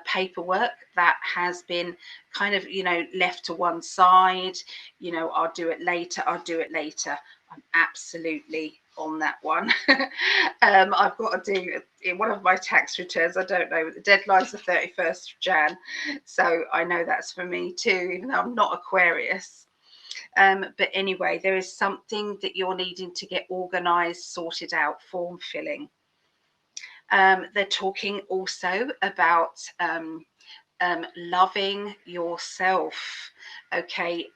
paperwork that has been kind of, left to one side. I'll do it later, I'm absolutely on that one. I've got to do in one of my tax returns, I don't know, the deadline's the 31st of Jan, so I know that's for me too, even though I'm not Aquarius. But anyway, there is something that you're needing to get organized, sorted out, form filling. They're talking also about loving yourself, okay,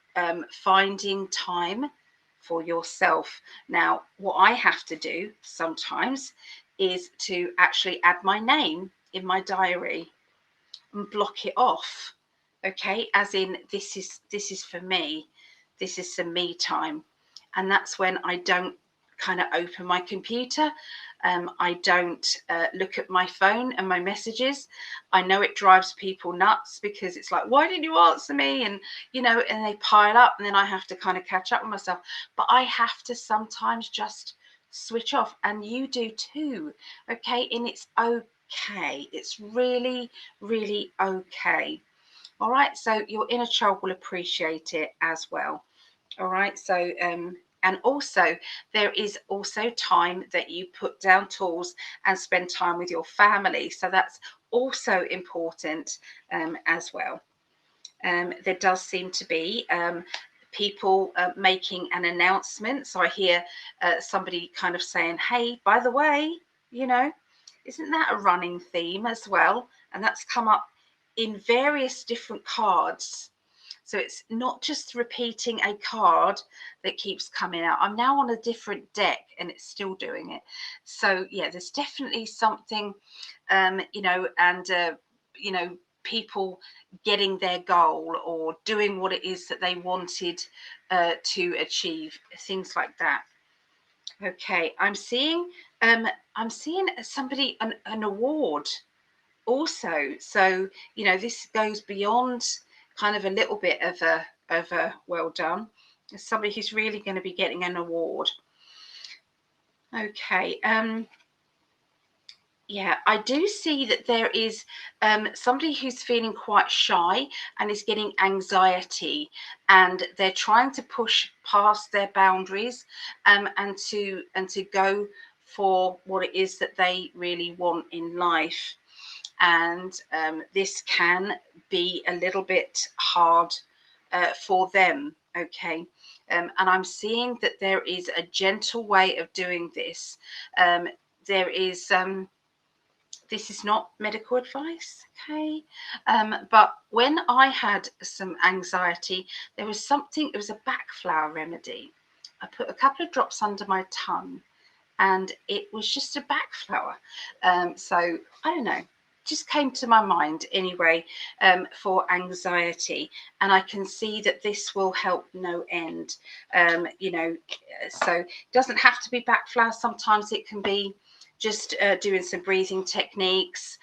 finding time for yourself. Now, what I have to do sometimes is to actually add my name in my diary and block it off, okay, as in this is for me, this is some me time. And that's when I don't kind of open my computer. I don't look at my phone and my messages. I know it drives people nuts because it's like, why didn't you answer me? And and they pile up, and then I have to kind of catch up with myself. But I have to sometimes just switch off, and you do too, okay? And it's okay. It's really, really okay. All right, so your inner child will appreciate it as well. All right, so and also there is also time that you put down tools and spend time with your family, so that's also important as well. There does seem to be people making an announcement, so I hear somebody kind of saying, hey, by the way, isn't that a running theme as well? And that's come up in various different cards. So it's not just repeating a card that keeps coming out. I'm now on a different deck and it's still doing it. So yeah, there's definitely something, and people getting their goal or doing what it is that they wanted to achieve, things like that. Okay, I'm seeing somebody an award also. So this goes beyond kind of a little bit of a well done. There's somebody who's really going to be getting an award. Okay, yeah, I do see that there is somebody who's feeling quite shy and is getting anxiety, and they're trying to push past their boundaries and to go for what it is that they really want in life. And this can be a little bit hard for them, okay. And I'm seeing that there is a gentle way of doing this. There is this is not medical advice, okay, but when I had some anxiety, there was something, it was a back flower remedy, I put a couple of drops under my tongue, and it was just a back flower. So I don't know, just came to my mind anyway, for anxiety, and I can see that this will help no end. You know, so it doesn't have to be back flower. Sometimes it can be just doing some breathing techniques.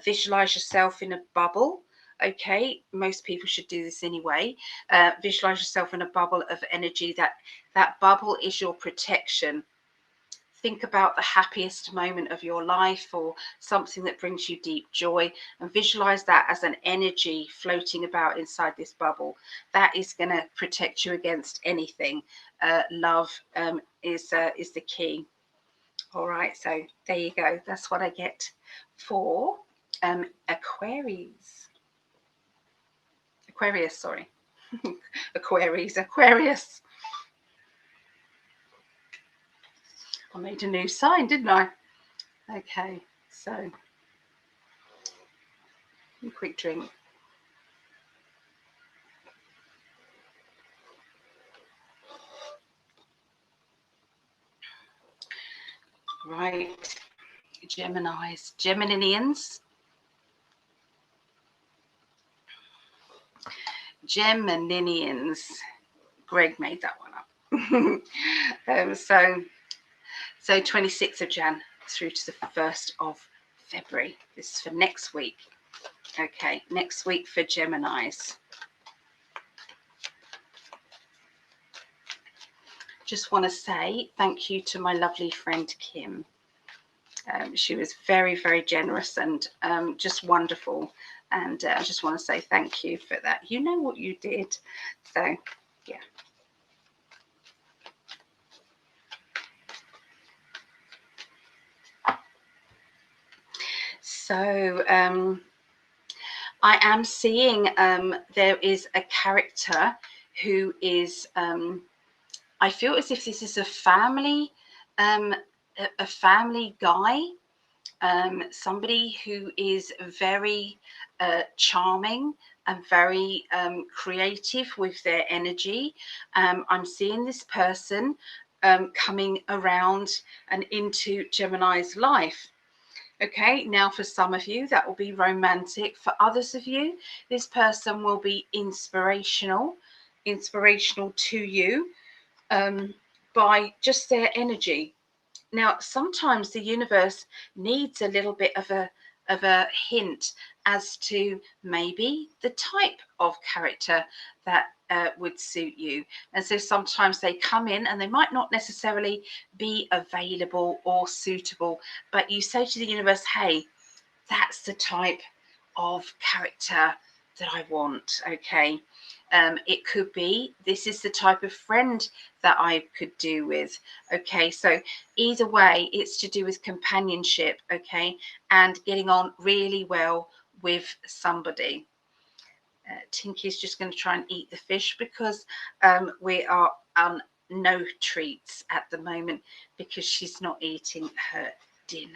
Visualize yourself in a bubble. Okay, most people should do this anyway. Visualize yourself in a bubble of energy. That bubble is your protection. Think about the happiest moment of your life or something that brings you deep joy, and visualize that as an energy floating about inside this bubble. That is going to protect you against anything. Love is the key. All right, so there you go. That's what I get for Aquarius. Aquarius, sorry. Aquarius. I made a new sign, didn't I? Okay, so a quick drink. Right, Geminians. Gregg made that one up. So 26th of Jan through to the 1st of February. This is for next week. Okay, next week for Geminis. Just want to say thank you to my lovely friend Kim. She was very, very generous and just wonderful. And I just want to say thank you for that. You know what you did. So, yeah. So, I am seeing there is a character who is, I feel as if this is a family guy. Somebody who is very charming and very creative with their energy. I'm seeing this person coming around and into Gemini's life. Okay, now for some of you, that will be romantic. For others of you, this person will be inspirational to you by just their energy. Now, sometimes the universe needs a little bit of a hint as to maybe the type of character that would suit you. And so sometimes they come in and they might not necessarily be available or suitable, but you say to the universe, hey, that's the type of character that I want. Okay. It could be, this is the type of friend that I could do with. Okay, so either way, it's to do with companionship, okay, and getting on really well with somebody. Tinky's just going to try and eat the fish because we are on no treats at the moment because she's not eating her dinner.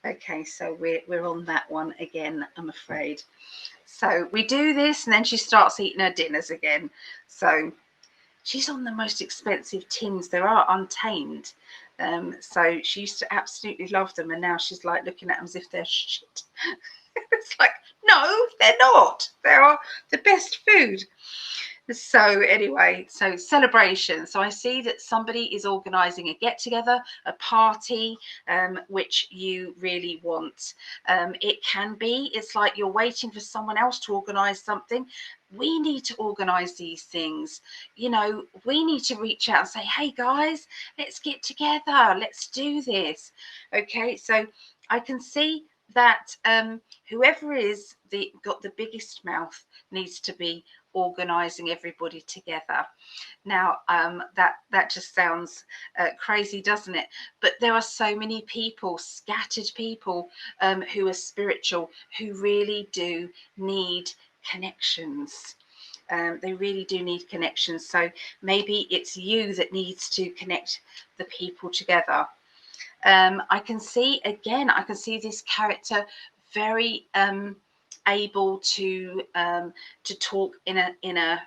Okay, so we're on that one again, I'm afraid. So we do this and then she starts eating her dinners again. So she's on the most expensive tins there are, Untamed. So she used to absolutely love them, and now she's like looking at them as if they're shit. It's like, no, they're not. They are the best food. So anyway, so celebration. So I see that somebody is organising a get-together, a party, which you really want. It can be, it's like you're waiting for someone else to organise something. We need to organise these things. You know, we need to reach out and say, hey guys, let's get together. Let's do this. Okay, so I can see that whoever is got the biggest mouth needs to be organising everybody together. Now that just sounds crazy, doesn't it? But there are so many people, scattered people, who are spiritual, who really do need connections. They really do need connections. So maybe it's you that needs to connect the people together. I can see this character very able to talk in a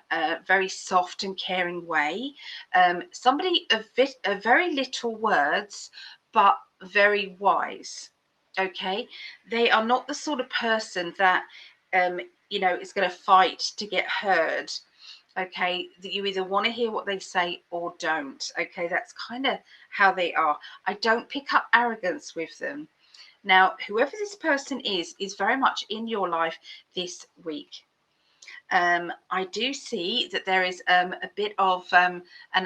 very soft and caring way. Somebody of very little words, but very wise. Okay, they are not the sort of person that is going to fight to get heard. Okay, that you either want to hear what they say or don't. Okay, that's kind of how they are. I don't pick up arrogance with them. Now, whoever this person is very much in your life this week. I do see that there is a bit of an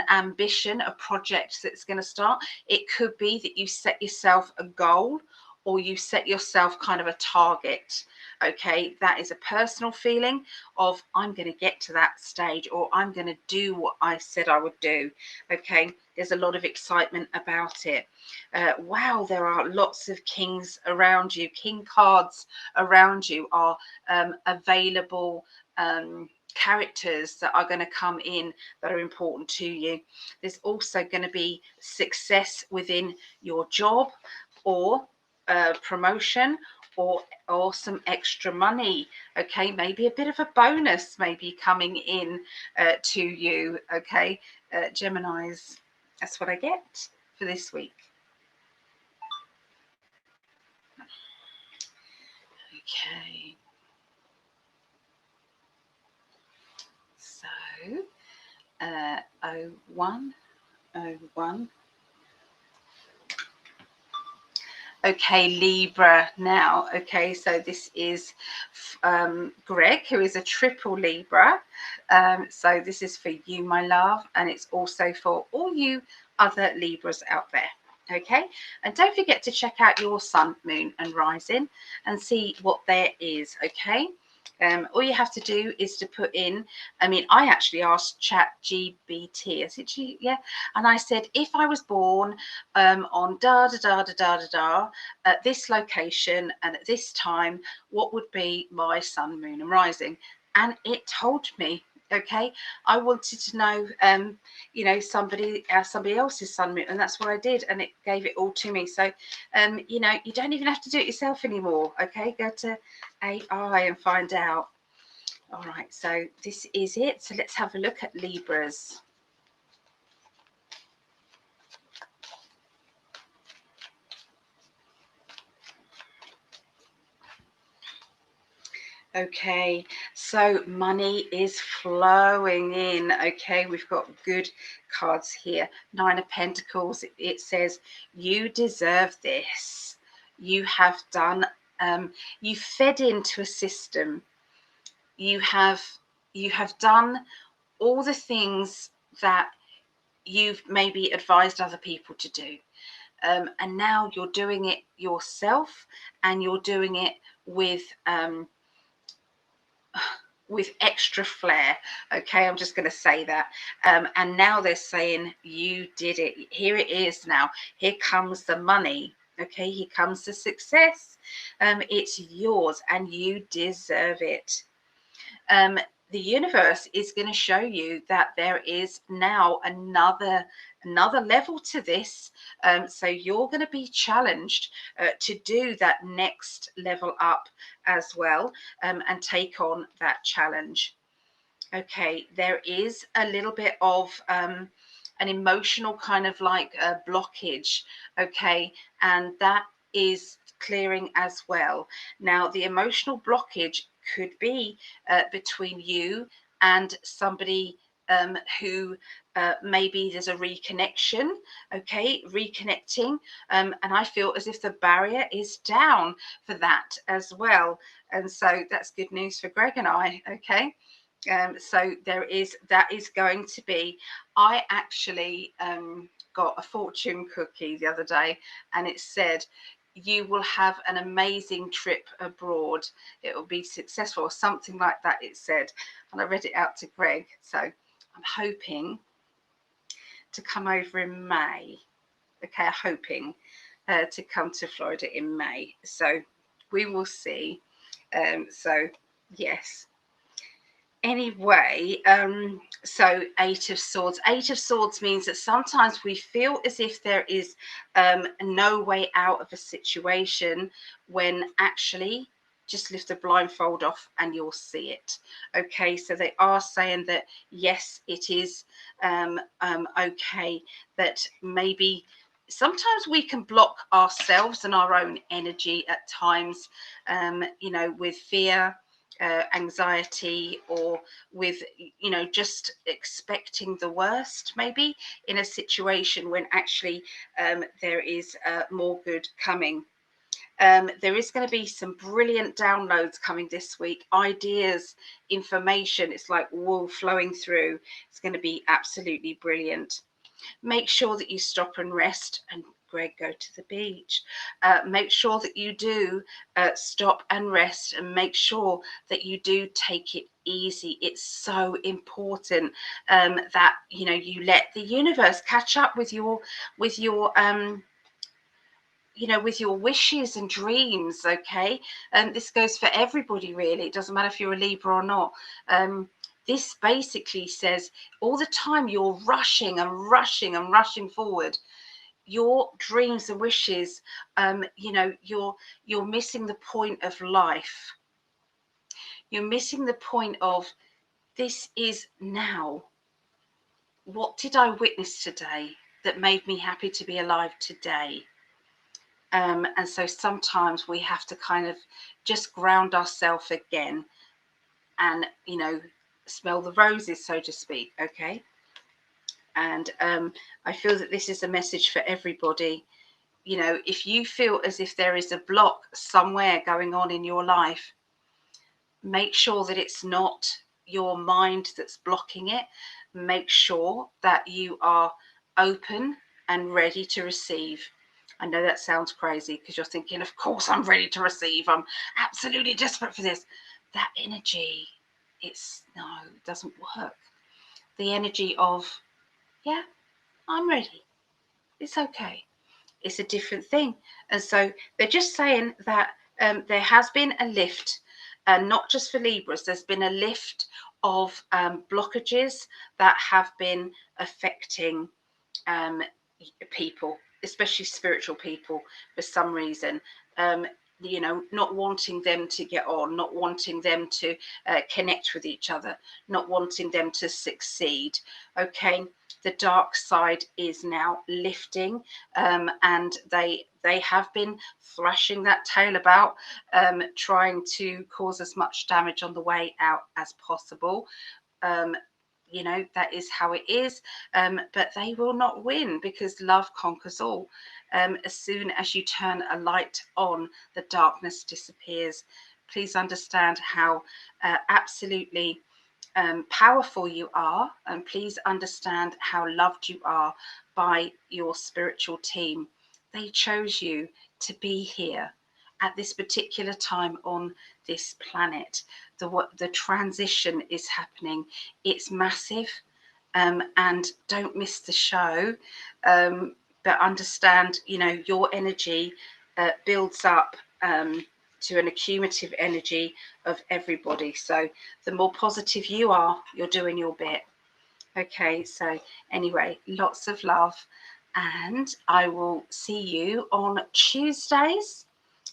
ambition, a project that's going to start. It could be that you set yourself a goal, or you set yourself kind of a target. Okay, that is a personal feeling of I'm going to get to that stage, or I'm going to do what I said I would do. Okay, there's a lot of excitement about it. Wow, there are lots of kings around you. King cards around you are available characters that are going to come in that are important to you. There's also going to be success within your job, or promotion, or some extra money. Okay, maybe a bit of a bonus maybe coming in to you. Okay, Geminis, that's what I get for this week. Okay, so 01. Okay, Libra now. Okay, so this is Gregg, who is a triple Libra. So this is for you, my love, and it's also for all you other Libras out there. Okay, and don't forget to check out your sun, moon, and rising and see what there is. Okay. All you have to do is to put in, I actually asked ChatGPT, yeah, and I said, if I was born on at this location and at this time, what would be my sun, moon, and rising? And it told me. Okay, I wanted to know, somebody else's sun, moon, and that's what I did, and it gave it all to me. So, you don't even have to do it yourself anymore. Okay, go to AI and find out. All right, so this is it. So let's have a look at Libras. Okay, so money is flowing in. Okay, we've got good cards here. 9 of Pentacles. It says you deserve this. You have done. You fed into a system. You have done all the things that you've maybe advised other people to do. And now you're doing it yourself, and you're doing it with extra flair. Okay, I'm just going to say that. And now they're saying you did it. Here it is now. Here comes the money. Okay, here comes the success. It's yours and you deserve it. The universe is going to show you that there is now another level to this. So you're going to be challenged to do that next level up as well, and take on that challenge. Okay, there is a little bit of an emotional kind of like a blockage. Okay, and that is clearing as well. Now, the emotional blockage could be between you and somebody who maybe there's a reconnection. Okay, reconnecting, and I feel as if the barrier is down for that as well, and so that's good news for Gregg and I. Okay. So that is going to be. I actually got a fortune cookie the other day, and it said, you will have an amazing trip abroad. It will be successful, or something like that, it said. And I read it out to Gregg. So I'm hoping to come over in May. Okay, I'm hoping to come to Florida in May. So we will see. So yes. Anyway, so 8 of Swords. 8 of Swords means that sometimes we feel as if there is no way out of a situation, when actually just lift the blindfold off and you'll see it. Okay, so they are saying that yes, it is okay, that maybe sometimes we can block ourselves and our own energy at times, you know, with fear, anxiety, or with, you know, just expecting the worst maybe in a situation when actually there is more good coming. There is going to be some brilliant downloads coming this week, ideas, information. It's like wool flowing through. It's going to be absolutely brilliant. Make sure that you stop and rest, and Greg, go to the beach. Make sure that you do stop and rest, and make sure that you do take it easy. It's so important that, you know, you let the universe catch up with your you know, with your wishes and dreams. Okay, and this goes for everybody really. It doesn't matter if you're a Libra or not. This basically says all the time you're rushing and rushing and rushing forward. Your dreams and wishes, you know, you're missing the point of life. You're missing the point of, this is now. What did I witness today that made me happy to be alive today? And so sometimes we have to kind of just ground ourselves again and, you know, smell the roses, so to speak. Okay. And I feel that this is a message for everybody. You know, if you feel as if there is a block somewhere going on in your life, make sure that it's not your mind that's blocking it. Make sure that you are open and ready to receive. I know that sounds crazy because you're thinking, of course I'm ready to receive. I'm absolutely desperate for this. That energy, no, it doesn't work. The energy of, yeah, I'm ready. It's okay. It's a different thing. And so they're just saying that there has been a lift, not just for Libras, there's been a lift of blockages that have been affecting people, especially spiritual people, for some reason. You know, not wanting them to get on, not wanting them to connect with each other, not wanting them to succeed. Okay, the dark side is now lifting, and they have been thrashing that tail about, trying to cause as much damage on the way out as possible. You know, that is how it is, but they will not win because love conquers all. As soon as you turn a light on, the darkness disappears. Please understand how absolutely powerful you are, and please understand how loved you are by your spiritual team. They chose you to be here at this particular time on this planet. The transition is happening. It's massive, and don't miss the show. But understand, you know, your energy builds up to an accumulative energy of everybody. So the more positive you are, you're doing your bit. Okay, so anyway, lots of love, and I will see you on Tuesdays.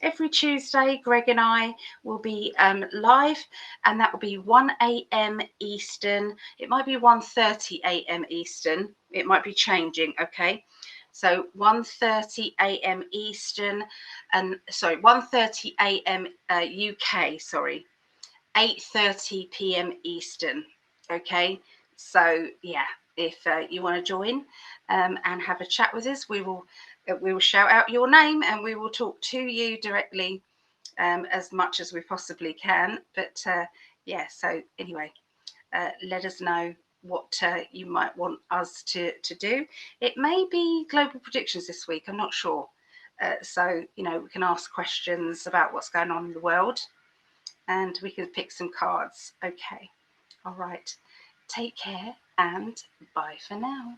Every Tuesday, Greg and I will be live, and that will be 1 a.m. Eastern. It might be 1:30 a.m. Eastern. It might be changing, okay? So 1:30 a.m. Eastern, and sorry, 1:30 a.m. UK, sorry, 8:30 p.m. Eastern, okay? So yeah, if you want to join and have a chat with us, we will shout out your name and we will talk to you directly as much as we possibly can. But yeah, so anyway, let us know what you might want us to do. It may be global predictions this week, I'm not sure. So, you know, we can ask questions about what's going on in the world and we can pick some cards. Okay. All right. Take care and bye for now.